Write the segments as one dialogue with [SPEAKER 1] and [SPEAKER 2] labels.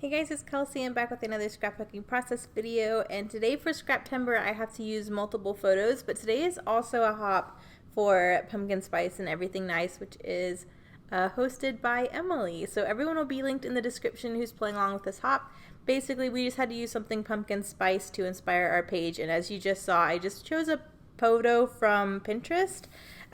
[SPEAKER 1] Hey guys, it's Kelsey. I'm back with another scrapbooking process video, and today for Scraptember I have to use multiple photos, but today is also a hop for Pumpkin Spice and Everything Nice, which is hosted by Emily. So everyone will be linked in the description who's playing along with this hop. Basically, we just had to use something pumpkin spice to inspire our page, and as you just saw, I just chose a photo from Pinterest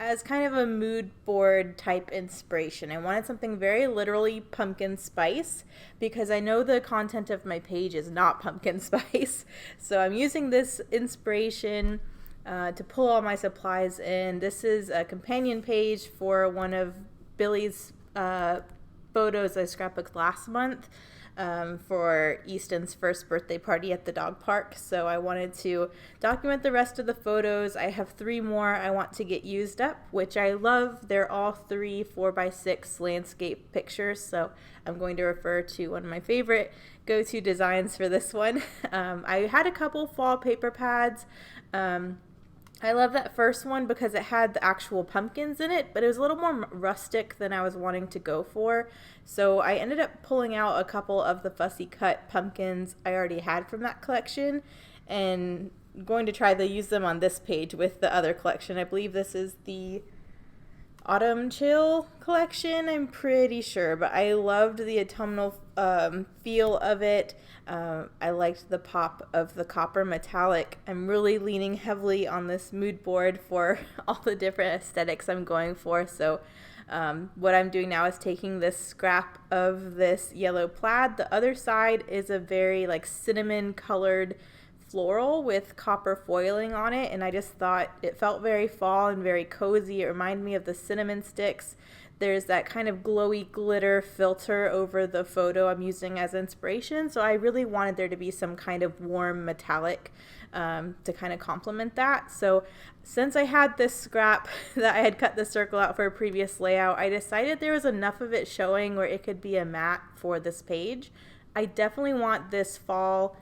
[SPEAKER 1] as kind of a mood board type inspiration. I wanted something very literally pumpkin spice because I know the content of my page is not pumpkin spice. So I'm using this inspiration to pull all my supplies in. This is a companion page for one of Billy's photos I scrapbooked last month. For Easton's first birthday party at the dog park. So I wanted to document the rest of the photos. I have 3 more I want to get used up, which I love. They're all 3 4x6 landscape pictures. So I'm going to refer to one of my favorite go-to designs for this one. I had a couple fall paper pads. I love that first one because it had the actual pumpkins in it, but it was a little more rustic than I was wanting to go for. So I ended up pulling out a couple of the fussy cut pumpkins I already had from that collection and going to try to use them on this page with the other collection. I believe this is the Autumn Chill collection, I'm pretty sure, but I loved the autumnal feel of it. I liked the pop of the copper metallic. I'm really leaning heavily on this mood board for all the different aesthetics I'm going for. So what I'm doing now is taking this scrap of this yellow plaid. The other side is a very like cinnamon colored floral with copper foiling on it, and I just thought it felt very fall and very cozy. It reminded me of the cinnamon sticks. There's that kind of glowy glitter filter over the photo I'm using as inspiration, so I really wanted there to be some kind of warm metallic to kind of complement that. So since I had this scrap that I had cut the circle out for a previous layout, I decided there was enough of it showing where it could be a matte for this page. I definitely want this fall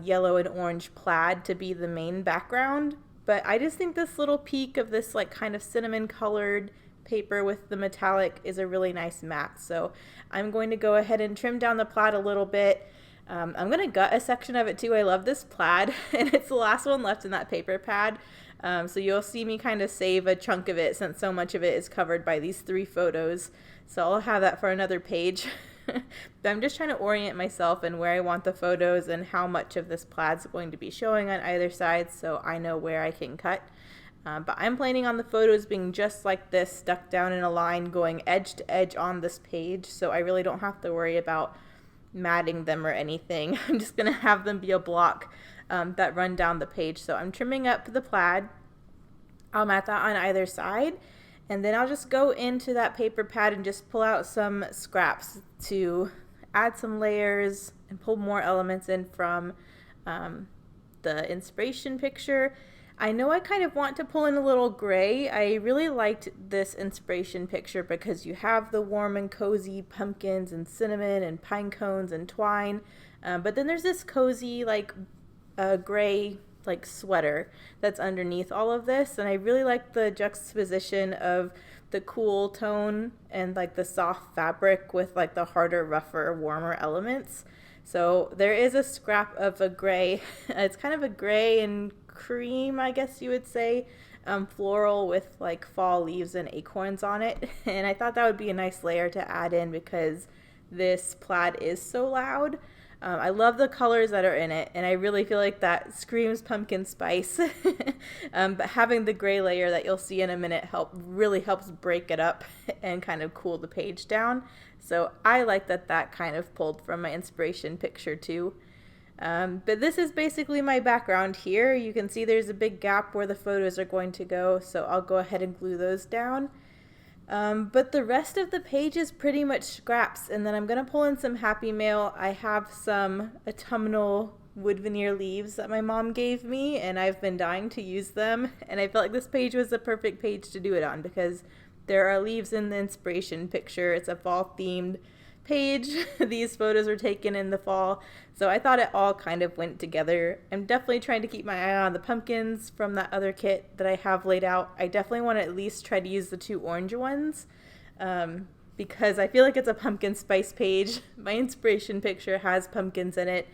[SPEAKER 1] yellow and orange plaid to be the main background, but I just think this little peak of this like kind of cinnamon colored paper with the metallic is a really nice matte. So I'm going to go ahead and trim down the plaid a little bit. I'm going to gut a section of it too. I love this plaid and it's the last one left in that paper pad. So you'll see me kind of save a chunk of it since so much of it is covered by these 3 photos. So I'll have that for another page. But I'm just trying to orient myself and where I want the photos and how much of this plaid is going to be showing on either side so I know where I can cut. But I'm planning on the photos being just like this, stuck down in a line going edge to edge on this page, so I really don't have to worry about matting them or anything. I'm just going to have them be a block that run down the page. So I'm trimming up the plaid. I'll mat that on either side. And then I'll just go into that paper pad and just pull out some scraps to add some layers and pull more elements in from the inspiration picture. I know I kind of want to pull in a little gray. I really liked this inspiration picture because you have the warm and cozy pumpkins and cinnamon and pine cones and twine. But then there's this cozy like gray like sweater that's underneath all of this, and I really like the juxtaposition of the cool tone and like the soft fabric with like the harder, rougher, warmer elements. So there is a scrap of a gray. It's kind of a gray and cream, I guess you would say, floral with like fall leaves and acorns on it, and I thought that would be a nice layer to add in because this plaid is so loud. I love the colors that are in it, and I really feel like that screams pumpkin spice. But having the gray layer that you'll see in a minute really helps break it up and kind of cool the page down. So I like that kind of pulled from my inspiration picture too. But this is basically my background here. You can see there's a big gap where the photos are going to go, so I'll go ahead and glue those down. But the rest of the page is pretty much scraps, and then I'm going to pull in some happy mail. I have some autumnal wood veneer leaves that my mom gave me, and I've been dying to use them, and I felt like this page was the perfect page to do it on because there are leaves in the inspiration picture. It's a fall themed page. These photos were taken in the fall, so I thought it all kind of went together. I'm definitely trying to keep my eye on the pumpkins from that other kit that I have laid out. I definitely want to at least try to use the 2 orange ones. because I feel like it's a pumpkin spice page. My inspiration picture has pumpkins in it.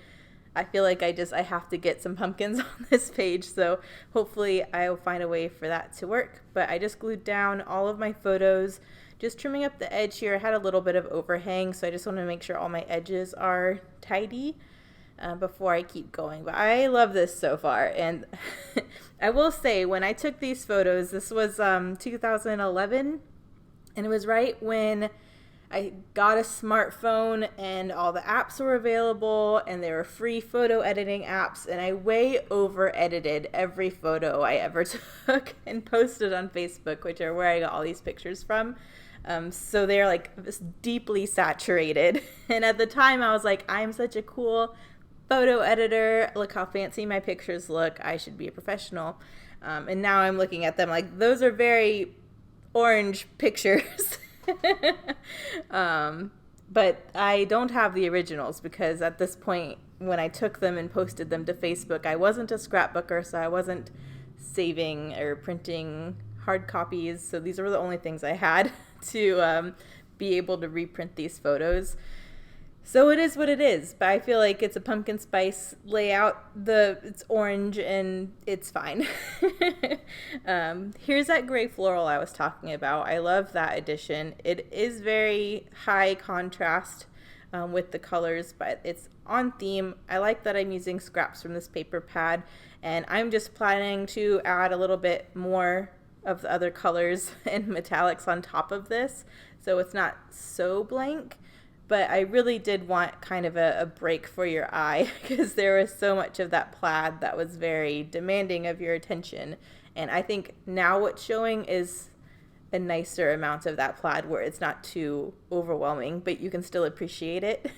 [SPEAKER 1] I feel like I have to get some pumpkins on this page, so hopefully I'll find a way for that to work. But I just glued down all of my photos, just trimming up the edge here. I had a little bit of overhang, so I just want to make sure all my edges are tidy before I keep going. But I love this so far, and I will say, when I took these photos, this was 2011, and it was right when I got a smartphone and all the apps were available and there were free photo editing apps, and I way over edited every photo I ever took and posted on Facebook, which are where I got all these pictures from. So they're like deeply saturated. And at the time I was like, I'm such a cool photo editor. Look how fancy my pictures look. I should be a professional. And now I'm looking at them like, those are very orange pictures. But I don't have the originals because at this point, when I took them and posted them to Facebook, I wasn't a scrapbooker, so I wasn't saving or printing hard copies. So these were the only things I had to be able to reprint these photos. So it is what it is, but I feel like it's a pumpkin spice layout. It's orange and it's fine. Here's that gray floral I was talking about. I love that addition. It is very high contrast with the colors, but it's on theme. I like that I'm using scraps from this paper pad, and I'm just planning to add a little bit more of the other colors and metallics on top of this, so it's not so blank. But I really did want kind of a break for your eye because there was so much of that plaid that was very demanding of your attention. And I think now what's showing is a nicer amount of that plaid where it's not too overwhelming, but you can still appreciate it.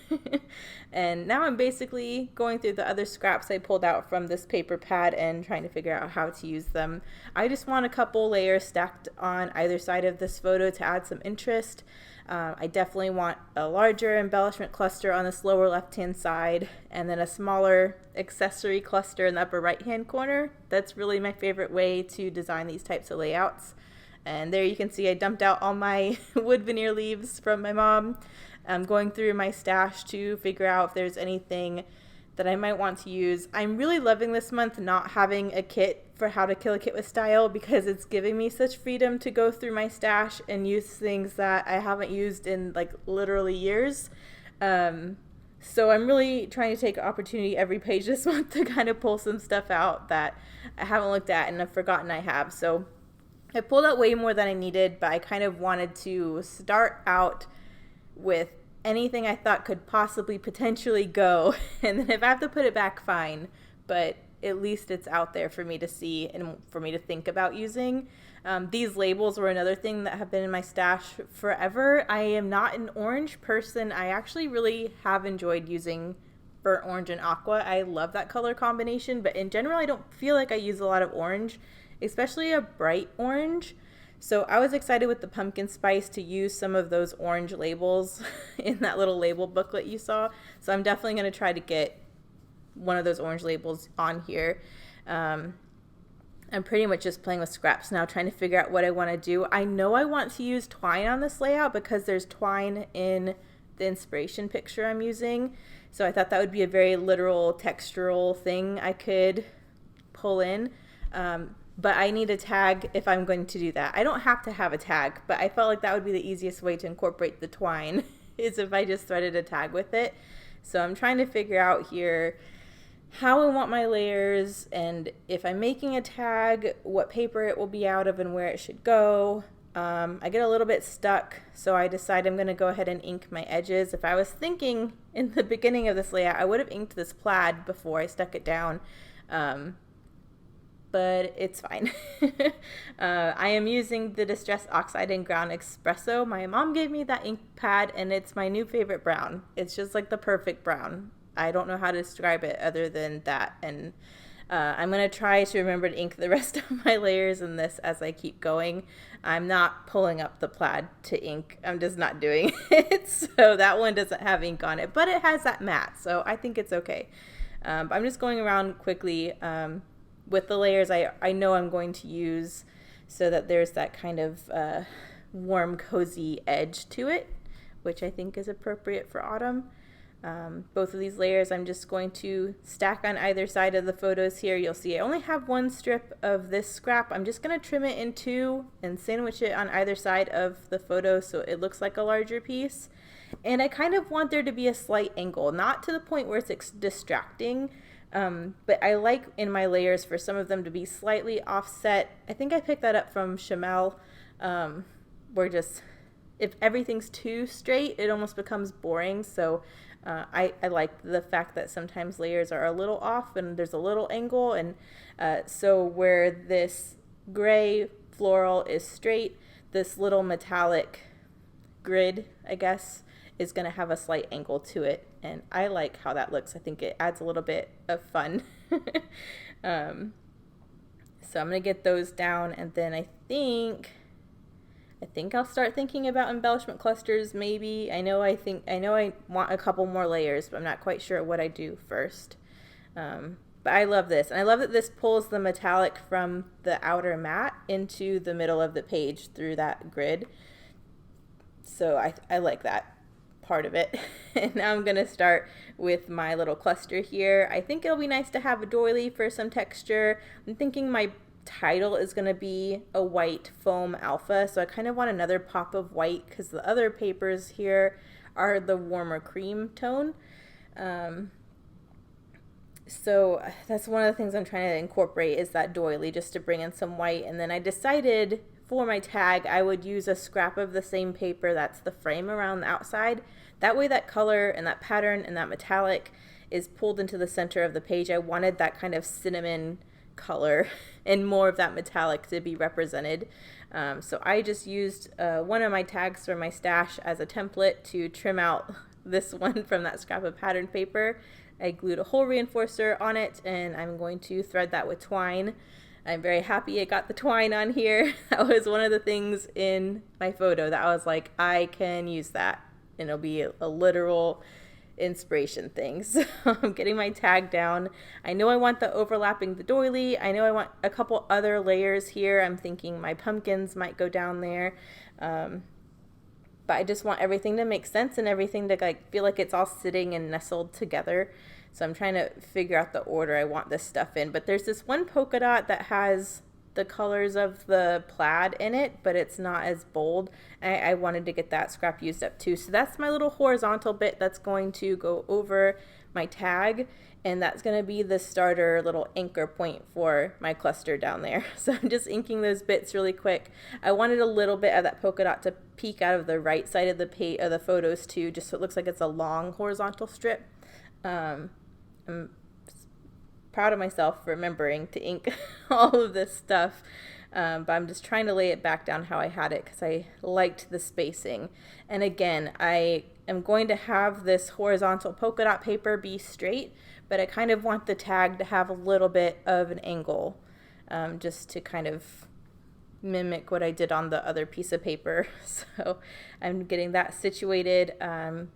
[SPEAKER 1] And now I'm basically going through the other scraps I pulled out from this paper pad and trying to figure out how to use them. I just want a couple layers stacked on either side of this photo to add some interest. I definitely want a larger embellishment cluster on this lower left-hand side, and then a smaller accessory cluster in the upper right-hand corner. That's really my favorite way to design these types of layouts. And there you can see I dumped out all my wood veneer leaves from my mom. I'm going through my stash to figure out if there's anything that I might want to use. I'm really loving this month not having a kit for how to kill a kit with style, because it's giving me such freedom to go through my stash and use things that I haven't used in like literally years. So I'm really trying to take opportunity every page this month to kind of pull some stuff out that I haven't looked at and I've forgotten I have. So I pulled out way more than I needed, but I kind of wanted to start out with anything I thought could possibly potentially go, and then if I have to put it back, fine, but at least it's out there for me to see and for me to think about using. These labels were another thing that have been in my stash forever. I am not an orange person. I actually really have enjoyed using burnt orange and aqua. I love that color combination, but in general I don't feel like I use a lot of orange, especially a bright orange. So I was excited with the pumpkin spice to use some of those orange labels in that little label booklet you saw. So I'm definitely going to try to get one of those orange labels on here. I'm pretty much just playing with scraps now, trying to figure out what I want to do. I know I want to use twine on this layout because there's twine in the inspiration picture I'm using. So I thought that would be a very literal textural thing I could pull in. But I need a tag if I'm going to do that. I don't have to have a tag, but I felt like that would be the easiest way to incorporate the twine is if I just threaded a tag with it. So I'm trying to figure out here how I want my layers, and if I'm making a tag, what paper it will be out of and where it should go. I get a little bit stuck, so I decide I'm going to go ahead and ink my edges. If I was thinking in the beginning of this layout, I would have inked this plaid before I stuck it down. But it's fine. I am using the Distress Oxide and Ground Espresso. My mom gave me that ink pad, and it's my new favorite brown. It's just like the perfect brown. I don't know how to describe it other than that. And I'm going to try to remember to ink the rest of my layers in this as I keep going. I'm not pulling up the plaid to ink. I'm just not doing it. So that one doesn't have ink on it, but it has that matte. So I think it's okay. But I'm just going around quickly with the layers I know I'm going to use, so that there's that kind of warm, cozy edge to it, which I think is appropriate for autumn. Both of these layers I'm just going to stack on either side of the photos here. You'll see I only have one strip of this scrap. I'm just going to trim it in two and sandwich it on either side of the photo so it looks like a larger piece. And I kind of want there to be a slight angle, not to the point where it's distracting, but I like in my layers for some of them to be slightly offset. I think I picked that up from Chamel, where just if everything's too straight, it almost becomes boring. So I like the fact that sometimes layers are a little off and there's a little angle. And so where this gray floral is straight, this little metallic grid, I guess, is going to have a slight angle to it. And I like how that looks. I think it adds a little bit of fun. So I'm going to get those down, and then I think I'll start thinking about embellishment clusters maybe. I know I want a couple more layers, but I'm not quite sure what I do first. But I love this. And I love that this pulls the metallic from the outer mat into the middle of the page through that grid. So I like that part of it. And now I'm going to start with my little cluster here. I think it'll be nice to have a doily for some texture. I'm thinking my title is going to be a white foam alpha, so I kind of want another pop of white because the other papers here are the warmer cream tone. So that's one of the things I'm trying to incorporate is that doily, just to bring in some white. And then I decided for my tag I would use a scrap of the same paper that's the frame around the outside. That way that color and that pattern and that metallic is pulled into the center of the page. I wanted that kind of cinnamon color and more of that metallic to be represented. So I just used one of my tags from my stash as a template to trim out this one from that scrap of pattern paper. I glued a hole reinforcer on it, and I'm going to thread that with twine. I'm very happy I got the twine on here. That was one of the things in my photo that I was like, I can use that, and it'll be a literal inspiration thing. So I'm getting my tag down. I know I want the overlapping the doily. I know I want a couple other layers here. I'm thinking my pumpkins might go down there. But I just want everything to make sense and everything to like feel like it's all sitting and nestled together. So I'm trying to figure out the order I want this stuff in. But there's this one polka dot that has the colors of the plaid in it, but it's not as bold. I wanted to get that scrap used up too. So that's my little horizontal bit that's going to go over my tag, and that's going to be the starter little anchor point for my cluster down there. So I'm just inking those bits really quick. I wanted a little bit of that polka dot to peek out of the right side of the photos too, just so it looks like it's a long horizontal strip. I'm proud of myself for remembering to ink all of this stuff, but I'm just trying to lay it back down how I had it because I liked the spacing. And again, I am going to have this horizontal polka dot paper be straight, but I kind of want the tag to have a little bit of an angle, just to kind of mimic what I did on the other piece of paper. So I'm getting that situated,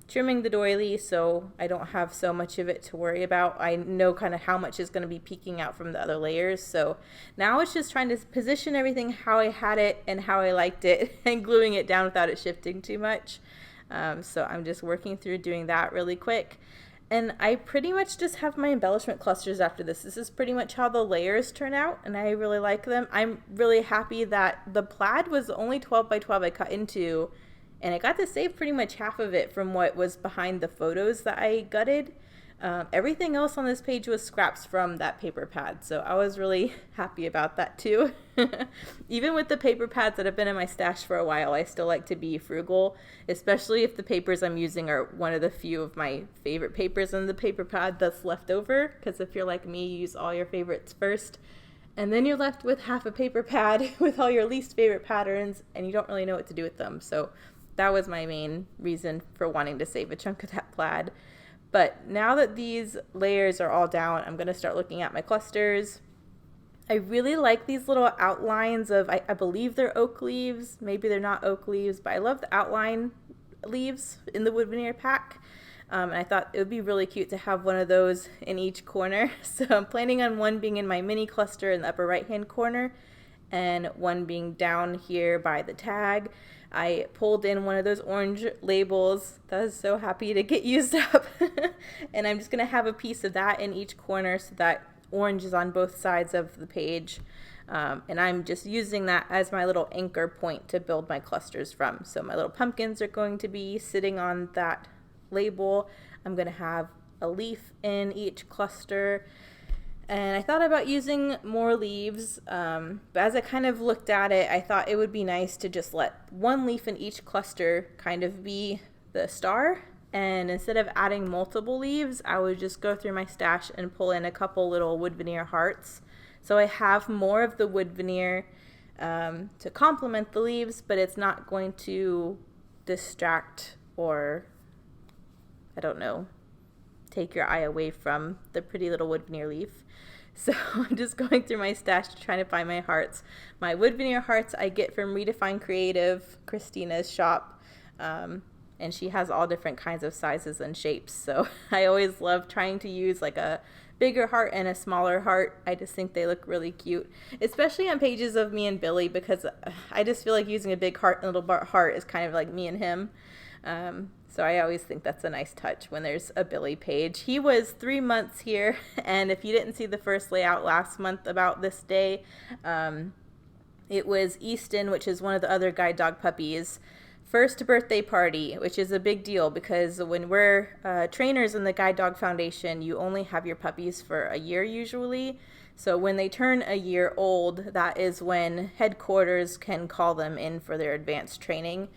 [SPEAKER 1] trimming the doily so I don't have so much of it to worry about. I know kind of how much is going to be peeking out from the other layers. So now it's just trying to position everything how I had it and how I liked it and gluing it down without it shifting too much. So I'm just working through doing that really quick. And I pretty much just have my embellishment clusters after this. This is pretty much how the layers turn out, and I really like them. I'm really happy that the plaid was only 12 by 12 I cut into, and I got to save pretty much half of it from what was behind the photos that I gutted. Everything else on this page was scraps from that paper pad, so I was really happy about that too. Even with the paper pads that have been in my stash for a while, I still like to be frugal, especially if the papers I'm using are one of the few of my favorite papers in the paper pad that's left over, because if you're like me, you use all your favorites first, and then you're left with half a paper pad with all your least favorite patterns, and you don't really know what to do with them. So that was my main reason for wanting to save a chunk of that plaid. But now that these layers are all down, I'm going to start looking at my clusters. I really like these little outlines of, I believe they're oak leaves. Maybe they're not oak leaves, but I love the outline leaves in the wood veneer pack. And I thought it would be really cute to have one of those in each corner. So I'm planning on one being in my mini cluster in the upper right-hand corner and one being down here by the tag. I pulled in one of those orange labels that was so happy to get used up. And I'm just going to have a piece of that in each corner so that orange is on both sides of the page. And I'm just using that as my little anchor point to build my clusters from. So my little pumpkins are going to be sitting on that label. I'm going to have a leaf in each cluster. And I thought about using more leaves, but as I kind of looked at it, I thought it would be nice to just let one leaf in each cluster kind of be the star. And instead of adding multiple leaves, I would just go through my stash and pull in a couple little wood veneer hearts. So I have more of the wood veneer to complement the leaves, but it's not going to distract or, I don't know, take your eye away from the pretty little wood veneer leaf. So I'm just going through my stash trying to find my hearts. My wood veneer hearts I get from Redefine Creative, Christina's shop, and she has all different kinds of sizes and shapes. So I always love trying to use like a bigger heart and a smaller heart. I just think they look really cute, especially on pages of me and Billy, because I just feel like using a big heart and a little heart is kind of like me and him. So I always think that's a nice touch when there's a Billy page. He was 3 months here, and if you didn't see the first layout last month about this day, it was Easton, which is one of the other guide dog puppies' first birthday party, which is a big deal because when we're trainers in the Guide Dog Foundation, you only have your puppies for a year usually. So when they turn a year old, that is when headquarters can call them in for their advanced training.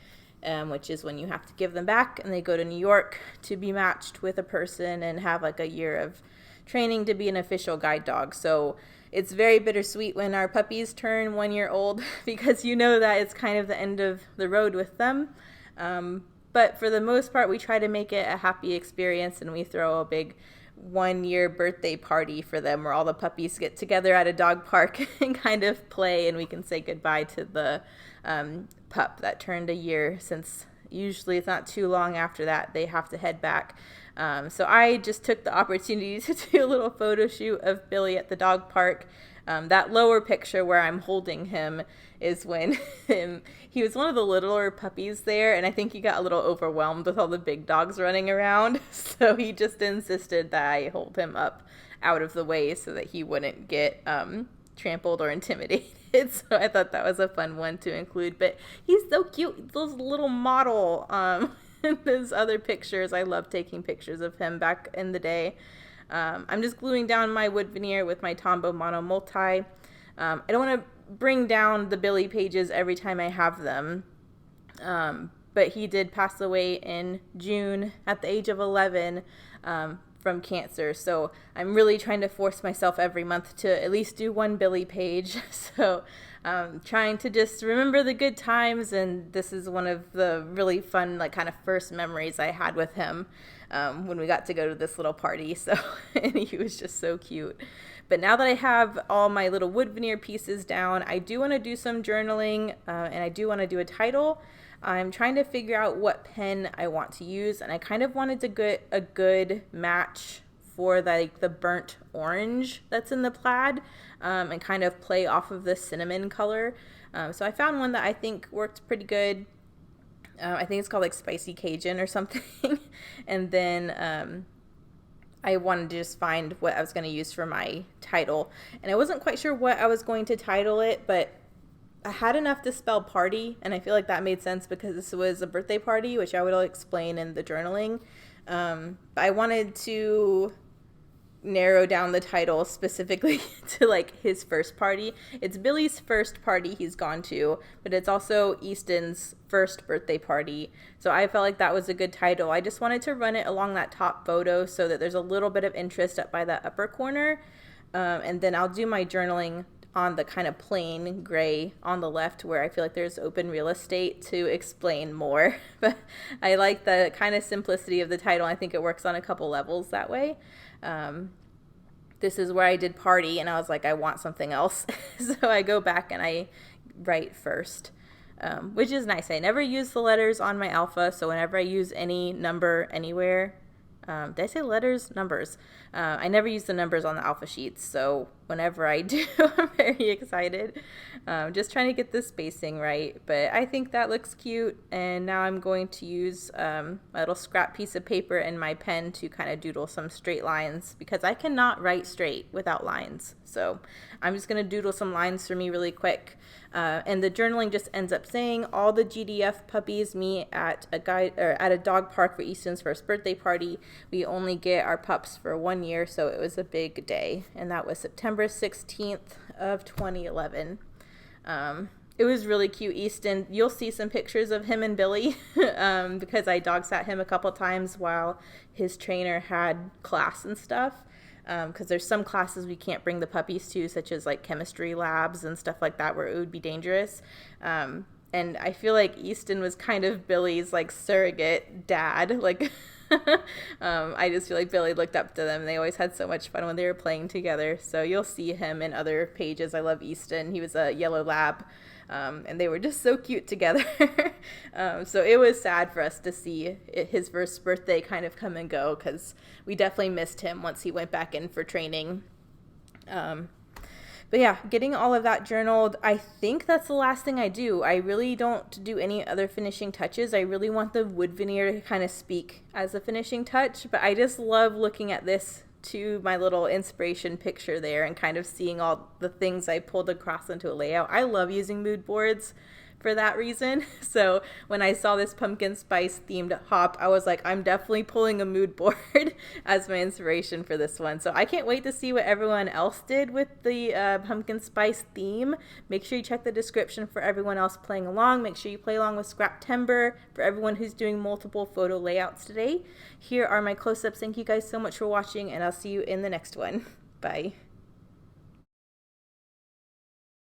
[SPEAKER 1] Which is when you have to give them back and they go to New York to be matched with a person and have like a year of training to be an official guide dog. So it's very bittersweet when our puppies turn 1 year old because you know that it's kind of the end of the road with them. But for the most part, we try to make it a happy experience and we throw a big 1 year birthday party for them where all the puppies get together at a dog park and kind of play, and we can say goodbye to the pup that turned a year, since usually it's not too long after that they have to head back. So I just took the opportunity to do a little photo shoot of Billy at the dog park. That lower picture where I'm holding him is when he was one of the littler puppies there, and I think he got a little overwhelmed with all the big dogs running around. So he just insisted that I hold him up out of the way so that he wouldn't get trampled or intimidated. So I thought that was a fun one to include. But he's so cute. Those little model those other pictures. I love taking pictures of him back in the day. I'm just gluing down my wood veneer with my Tombow Mono Multi. I don't want to bring down the Billy pages every time I have them. But he did pass away in June at the age of 11 from cancer. So I'm really trying to force myself every month to at least do one Billy page. So trying to just remember the good times. And this is one of the really fun, like kind of first memories I had with him. When we got to go to this little party. So, and he was just so cute. But now that I have all my little wood veneer pieces down, I do want to do some journaling, and I do want to do a title. I'm trying to figure out what pen I want to use, and I kind of wanted to get a good match for the burnt orange that's in the plaid, and kind of play off of the cinnamon color. So I found one that I think worked pretty good. I think it's called like Spicy Cajun or something. And then I wanted to just find what I was going to use for my title. And I wasn't quite sure what I was going to title it, but I had enough to spell party. And I feel like that made sense because this was a birthday party, which I will explain in the journaling. But I wanted to narrow down the title specifically to like his first party. It's Billy's first party he's gone to, but it's also Easton's first birthday party. So I felt like that was a good title. I just wanted to run it along that top photo so that there's a little bit of interest up by that upper corner. And then I'll do my journaling on the kind of plain gray on the left where I feel like there's open real estate to explain more. But I like the kind of simplicity of the title. I think it works on a couple levels that way. This is where I did party and I was like, I want something else. So I go back and I write first, which is nice. I never use the letters on my alpha. So whenever I use any number anywhere, Did I say letters? Numbers. I never use the numbers on the alpha sheets, so whenever I do, I'm very excited. Just trying to get the spacing right, but I think that looks cute, and now I'm going to use a little scrap piece of paper and my pen to kind of doodle some straight lines, because I cannot write straight without lines. So I'm just going to doodle some lines for me really quick. And the journaling just ends up saying, all the GDF puppies meet at a dog park for Easton's first birthday party. We only get our pups for 1 year, so it was a big day. And that was September 16th of 2011. It was really cute. Easton, you'll see some pictures of him and Billy because I dog sat him a couple times while his trainer had class and stuff. Because there's some classes we can't bring the puppies to, such as like chemistry labs and stuff like that, where it would be dangerous. And I feel like Easton was kind of Billy's like surrogate dad. Like, I just feel like Billy looked up to them. They always had so much fun when they were playing together. So you'll see him in other pages. I love Easton. He was a yellow lab. And they were just so cute together. So it was sad for us to see his first birthday kind of come and go, because we definitely missed him once he went back in for training. But yeah, getting all of that journaled, I think that's the last thing I do. I really don't do any other finishing touches. I really want the wood veneer to kind of speak as a finishing touch, but I just love looking at this to my little inspiration picture there and kind of seeing all the things I pulled across into a layout. I love using mood boards for that reason. So when I saw this pumpkin spice themed hop, I was like, I'm definitely pulling a mood board as my inspiration for this one. So I can't wait to see what everyone else did with the pumpkin spice theme. Make sure you check the description for everyone else playing along. Make sure you play along with Scraptember for everyone who's doing multiple photo layouts today. Here are my close-ups. Thank you guys so much for watching, and I'll see you in the next one. Bye.